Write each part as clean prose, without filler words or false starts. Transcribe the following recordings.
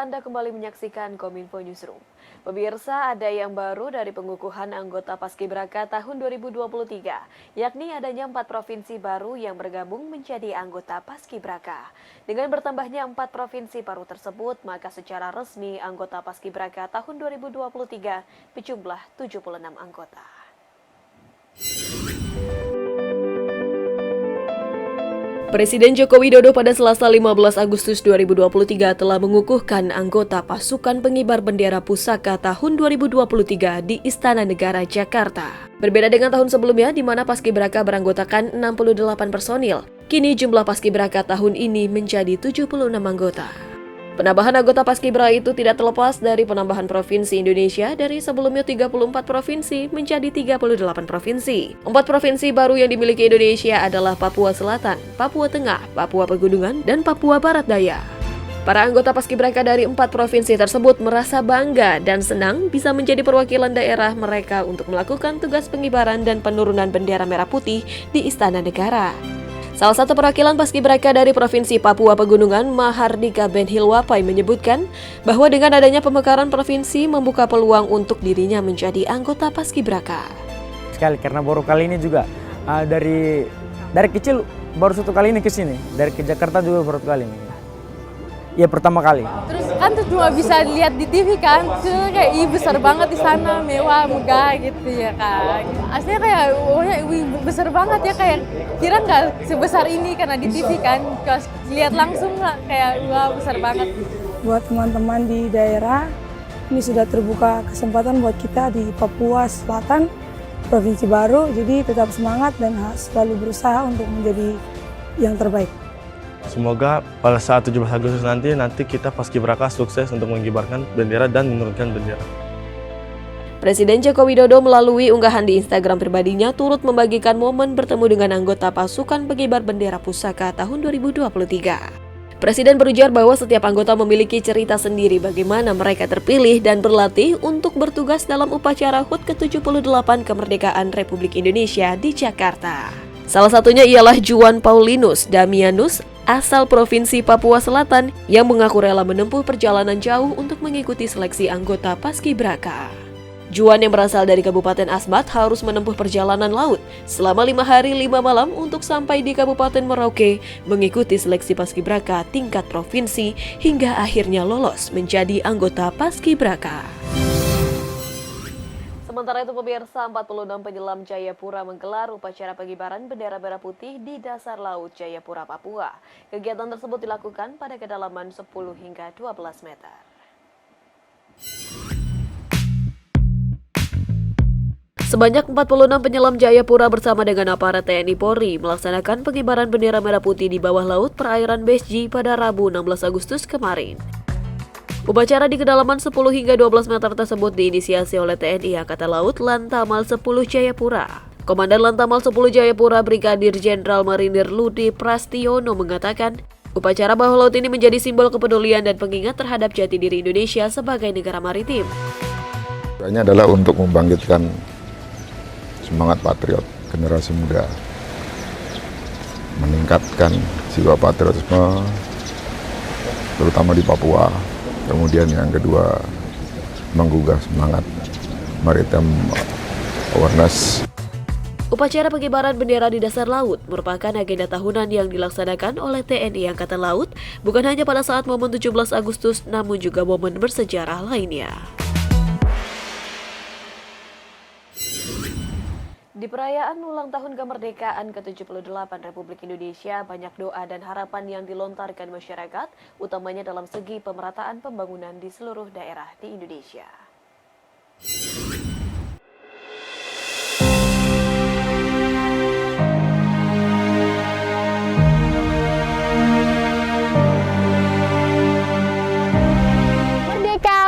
Anda kembali menyaksikan Kominfo Newsroom. Pemirsa, ada yang baru dari pengukuhan anggota Paskibraka tahun 2023, yakni adanya 4 provinsi baru yang bergabung menjadi anggota Paskibraka. Dengan bertambahnya 4 provinsi baru tersebut, maka secara resmi anggota Paskibraka tahun 2023 berjumlah 76 anggota. Presiden Joko Widodo pada Selasa 15 Agustus 2023 telah mengukuhkan anggota pasukan pengibar bendera pusaka tahun 2023 di Istana Negara, Jakarta. Berbeda dengan tahun sebelumnya di mana Paskibraka beranggotakan 68 personil, kini jumlah Paskibraka tahun ini menjadi 76 anggota. Penambahan anggota Paskibra itu tidak terlepas dari penambahan provinsi Indonesia dari sebelumnya 34 provinsi menjadi 38 provinsi. 4 provinsi baru yang dimiliki Indonesia adalah Papua Selatan, Papua Tengah, Papua Pegunungan, dan Papua Barat Daya. Para anggota Paskibraka dari 4 provinsi tersebut merasa bangga dan senang bisa menjadi perwakilan daerah mereka untuk melakukan tugas pengibaran dan penurunan bendera merah putih di Istana Negara. Salah satu perwakilan Paskibraka dari Provinsi Papua Pegunungan, Mahardika Ben Hilwapai menyebutkan bahwa dengan adanya pemekaran provinsi membuka peluang untuk dirinya menjadi anggota Paskibraka. Sekali karena baru kali ini juga dari kecil baru satu kali ini ke sini, dari ke Jakarta juga baru kali ini. Ya pertama kali. Terus kan tuh cuma bisa lihat di TV kan, terus kayak besar banget di sana, mewah, megah gitu ya kan. Aslinya kayak besar banget ya, kayak kira nggak sebesar ini karena di TV kan. Pas lihat langsung lah kayak wah besar banget. Buat teman-teman di daerah, ini sudah terbuka kesempatan buat kita di Papua Selatan, provinsi baru. Jadi tetap semangat dan selalu berusaha untuk menjadi yang terbaik. Semoga pada saat 17 Agustus nanti kita Paskibraka sukses untuk mengibarkan bendera dan menurunkan bendera. Presiden Joko Widodo melalui unggahan di Instagram pribadinya turut membagikan momen bertemu dengan anggota pasukan pengibar bendera pusaka tahun 2023. Presiden berujar bahwa setiap anggota memiliki cerita sendiri bagaimana mereka terpilih dan berlatih untuk bertugas dalam upacara HUT ke-78 kemerdekaan Republik Indonesia di Jakarta. Salah satunya ialah Juan Paulinus Damianus, asal Provinsi Papua Selatan yang mengaku rela menempuh perjalanan jauh untuk mengikuti seleksi anggota Paskibraka. Juan yang berasal dari Kabupaten Asmat harus menempuh perjalanan laut selama 5 hari 5 malam untuk sampai di Kabupaten Merauke mengikuti seleksi Paskibraka tingkat provinsi hingga akhirnya lolos menjadi anggota Paskibraka. Sementara itu pemirsa, 46 penyelam Jayapura menggelar upacara pengibaran bendera merah putih di dasar laut Jayapura, Papua. Kegiatan tersebut dilakukan pada kedalaman 10 hingga 12 meter. Sebanyak 46 penyelam Jayapura bersama dengan aparat TNI Polri melaksanakan pengibaran bendera merah putih di bawah laut perairan Besji pada Rabu 16 Agustus kemarin. Upacara di kedalaman 10 hingga 12 meter tersebut diinisiasi oleh TNI Angkatan Laut Lantamal 10 Jayapura. Komandan Lantamal 10 Jayapura Brigadir Jenderal Marinir Ludi Prastiono mengatakan, upacara bawah laut ini menjadi simbol kepedulian dan pengingat terhadap jati diri Indonesia sebagai negara maritim. Ini adalah untuk membangkitkan semangat patriot generasi muda, meningkatkan jiwa patriotisme, terutama di Papua. Kemudian yang kedua, menggugah semangat maritim awareness. Upacara pengibaran bendera di dasar laut merupakan agenda tahunan yang dilaksanakan oleh TNI Angkatan Laut bukan hanya pada saat momen 17 Agustus namun juga momen bersejarah lainnya. Di perayaan ulang tahun kemerdekaan ke-78 Republik Indonesia, banyak doa dan harapan yang dilontarkan masyarakat, utamanya dalam segi pemerataan pembangunan di seluruh daerah di Indonesia.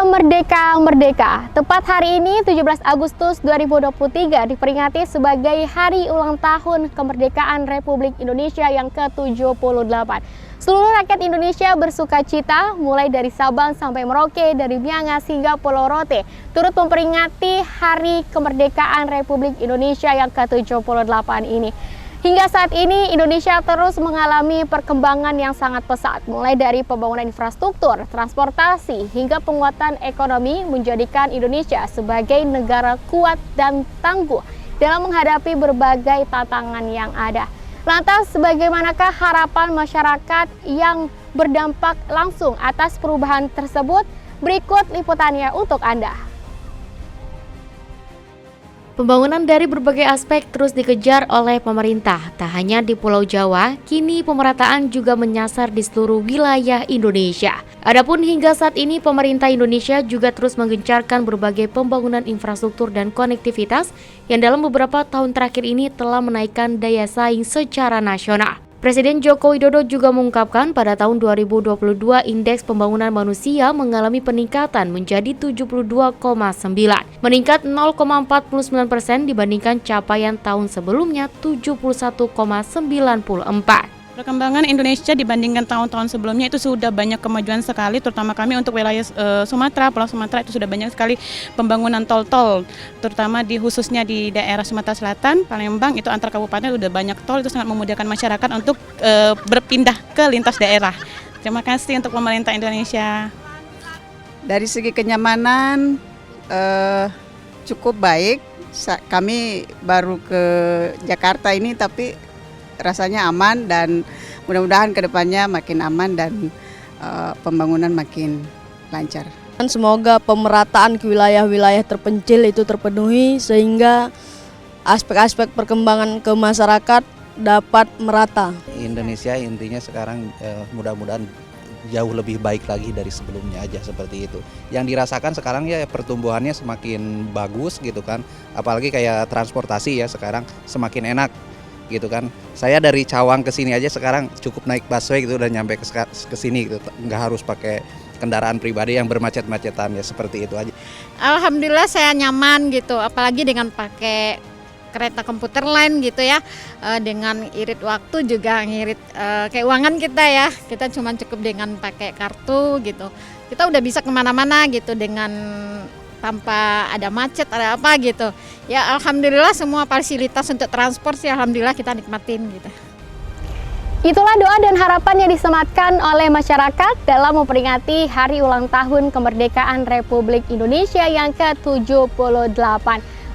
Merdeka, merdeka. Tepat hari ini 17 Agustus 2023 diperingati sebagai hari ulang tahun kemerdekaan Republik Indonesia yang ke-78. Seluruh rakyat Indonesia bersuka cita mulai dari Sabang sampai Merauke, dari Miangas hingga Pulau Rote turut memperingati hari kemerdekaan Republik Indonesia yang ke-78 ini. Hingga saat ini Indonesia terus mengalami perkembangan yang sangat pesat, mulai dari pembangunan infrastruktur, transportasi, hingga penguatan ekonomi menjadikan Indonesia sebagai negara kuat dan tangguh dalam menghadapi berbagai tantangan yang ada. Lantas, bagaimanakah harapan masyarakat yang berdampak langsung atas perubahan tersebut? Berikut liputannya untuk Anda. Pembangunan dari berbagai aspek terus dikejar oleh pemerintah. Tak hanya di Pulau Jawa, kini pemerataan juga menyasar di seluruh wilayah Indonesia. Adapun hingga saat ini pemerintah Indonesia juga terus menggencarkan berbagai pembangunan infrastruktur dan konektivitas yang dalam beberapa tahun terakhir ini telah menaikkan daya saing secara nasional. Presiden Joko Widodo juga mengungkapkan pada tahun 2022 indeks pembangunan manusia mengalami peningkatan menjadi 72,9, meningkat 0,49% dibandingkan capaian tahun sebelumnya 71,94. Perkembangan Indonesia dibandingkan tahun-tahun sebelumnya itu sudah banyak kemajuan sekali, terutama kami untuk wilayah Sumatera, Pulau Sumatera itu sudah banyak sekali pembangunan tol-tol, terutama khususnya di daerah Sumatera Selatan, Palembang itu antar kabupaten sudah banyak tol, itu sangat memudahkan masyarakat untuk berpindah ke lintas daerah. Terima kasih untuk pemerintah Indonesia. Dari segi kenyamanan cukup baik. Kami baru ke Jakarta ini tapi rasanya aman dan mudah-mudahan kedepannya makin aman dan pembangunan makin lancar. Semoga pemerataan ke wilayah-wilayah terpencil itu terpenuhi sehingga aspek-aspek perkembangan ke masyarakat dapat merata. Indonesia intinya sekarang mudah-mudahan jauh lebih baik lagi dari sebelumnya aja seperti itu. Yang dirasakan sekarang ya pertumbuhannya semakin bagus gitu kan, apalagi kayak transportasi ya sekarang semakin enak gitu kan. Saya dari Cawang ke sini aja sekarang cukup naik busway gitu udah nyampe ke sini gitu, nggak harus pakai kendaraan pribadi yang bermacet-macetan ya seperti itu aja. Alhamdulillah saya nyaman gitu, apalagi dengan pakai kereta komuter lain gitu ya, dengan irit waktu juga ngirit keuangan kita ya, kita cuma cukup dengan pakai kartu gitu, kita udah bisa kemana-mana gitu dengan tanpa ada macet, ada apa gitu. Ya alhamdulillah semua fasilitas untuk transport sih alhamdulillah kita nikmatin gitu. Itulah doa dan harapan yang disematkan oleh masyarakat dalam memperingati Hari Ulang Tahun Kemerdekaan Republik Indonesia yang ke-78.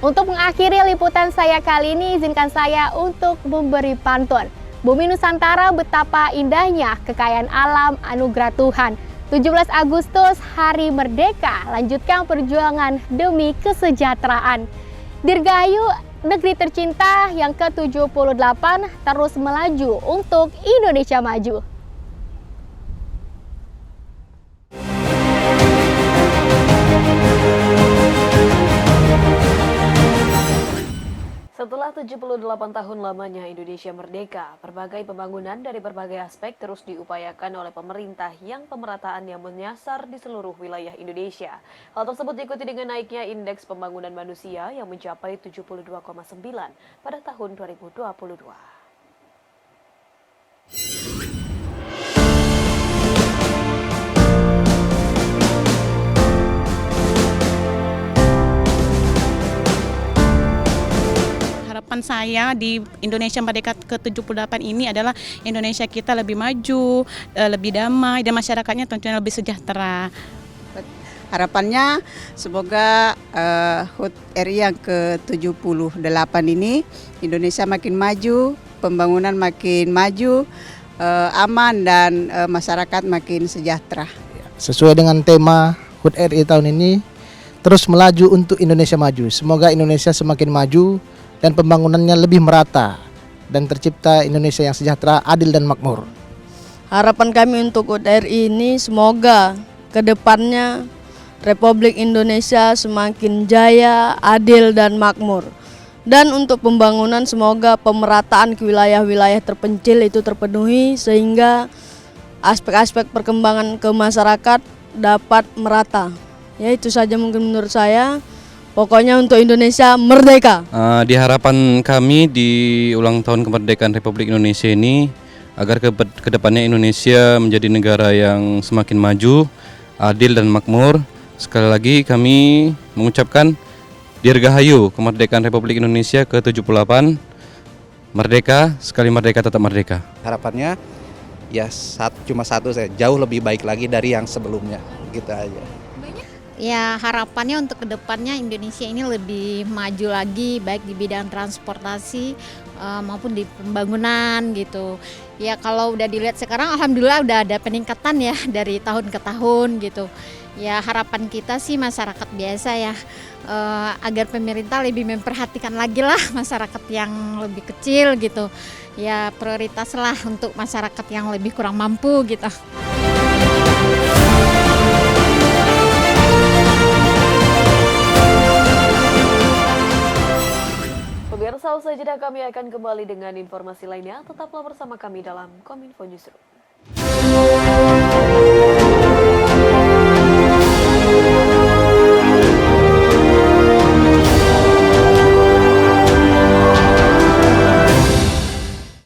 Untuk mengakhiri liputan saya kali ini, izinkan saya untuk memberi pantun. Bumi Nusantara betapa indahnya, kekayaan alam anugerah Tuhan. 17 Agustus, Hari Merdeka, lanjutkan perjuangan demi kesejahteraan. Dirgahayu, negeri tercinta yang ke-78 terus melaju untuk Indonesia maju. Setelah 78 tahun lamanya Indonesia merdeka, berbagai pembangunan dari berbagai aspek terus diupayakan oleh pemerintah yang pemerataannya menyasar di seluruh wilayah Indonesia. Hal tersebut diikuti dengan naiknya indeks pembangunan manusia yang mencapai 72,9 pada tahun 2022. Harapan saya di Indonesia Merdeka ke-78 ini adalah Indonesia kita lebih maju, lebih damai, dan masyarakatnya tentunya lebih sejahtera. Harapannya semoga HUT RI yang ke-78 ini Indonesia makin maju, pembangunan makin maju, aman dan masyarakat makin sejahtera. Sesuai dengan tema HUT RI tahun ini, terus melaju untuk Indonesia maju. Semoga Indonesia semakin maju dan pembangunannya lebih merata dan tercipta Indonesia yang sejahtera, adil dan makmur. Harapan kami untuk HUT RI ini semoga ke depannya Republik Indonesia semakin jaya, adil dan makmur. Dan untuk pembangunan semoga pemerataan ke wilayah-wilayah terpencil itu terpenuhi sehingga aspek-aspek perkembangan ke masyarakat dapat merata. Ya itu saja mungkin menurut saya. Pokoknya untuk Indonesia merdeka. Di harapan kami di ulang tahun kemerdekaan Republik Indonesia ini agar ke depannya Indonesia menjadi negara yang semakin maju, adil dan makmur. Sekali lagi kami mengucapkan Dirgahayu kemerdekaan Republik Indonesia ke-78. Merdeka, sekali merdeka tetap merdeka. Harapannya ya cuma satu saya, jauh lebih baik lagi dari yang sebelumnya, gitu aja. Ya harapannya untuk kedepannya Indonesia ini lebih maju lagi baik di bidang transportasi maupun di pembangunan gitu. Ya kalau udah dilihat sekarang alhamdulillah udah ada peningkatan ya dari tahun ke tahun gitu. Ya harapan kita sih masyarakat biasa ya agar pemerintah lebih memperhatikan lagi lah masyarakat yang lebih kecil gitu. Ya prioritas lah untuk masyarakat yang lebih kurang mampu gitu. Pemirsa, usai jeda kami akan kembali dengan informasi lainnya. Tetaplah bersama kami dalam Kominfo Newsroom.